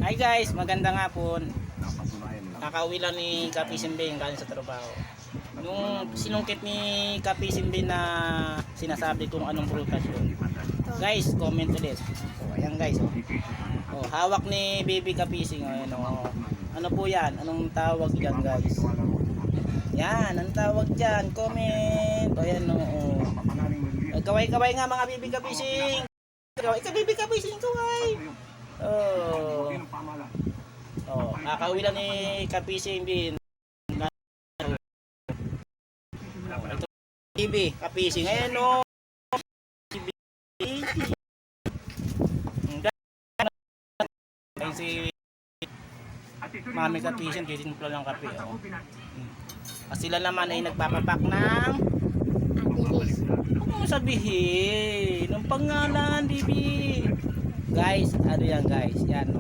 Hi guys, magandang hapon. Kakauwi lang ni Kapi Simbing galing sa trabaho. Nung sinungkit ni Kapi Simbing na sinasabi kung anong prutas yun. Guys, comment ulit. Ayan guys. Hawak ni Baby Kapising. Ano po yan? Anong tawag dyan guys? Yan, anong tawag dyan? Comment. Ayan kaway-kaway nga mga Baby Kapising. Kaway ka Baby Kapising, kaway. Kakauwi lang ni Kapising din. Ito Baby Kapising. Ayan si Mami Kapising titimpla ng kape. Sila naman ay nagpapapak ng ano sabihin ng pangalan, Bibi. Guys, ano yan guys? Yan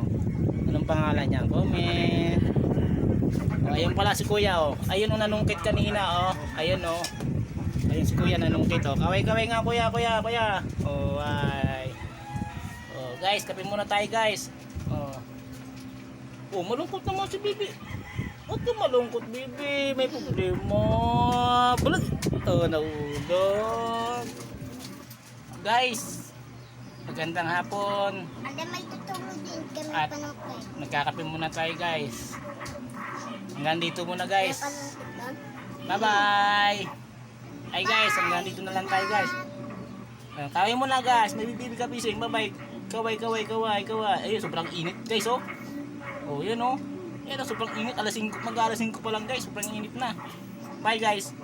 anong pangalan niya? Comment. Ayun pala si Kuya Ayun nanungkit kanina Ayun Ayun si Kuya nanungkit Kaway-kaway nga Kuya. Ay. Guys, kape muna tayo guys. Malungkot naman si Bibi. Huwag ka malungkot, Bibi. May problema. Balag. Naulog. Guys, magandang hapon. May tutulog din kami At panungkit. nagkakape muna tayo guys. Hanggang dito muna guys. Bye-bye. Ay guys, hanggang dito na lang tayo guys. Kaway muna guys. May Baby Kapising. Bye-bye. Kaway. Ayun, sobrang init guys yan yan sobrang init. Mag-alas 5 pa lang guys. Sobrang init na. Bye guys.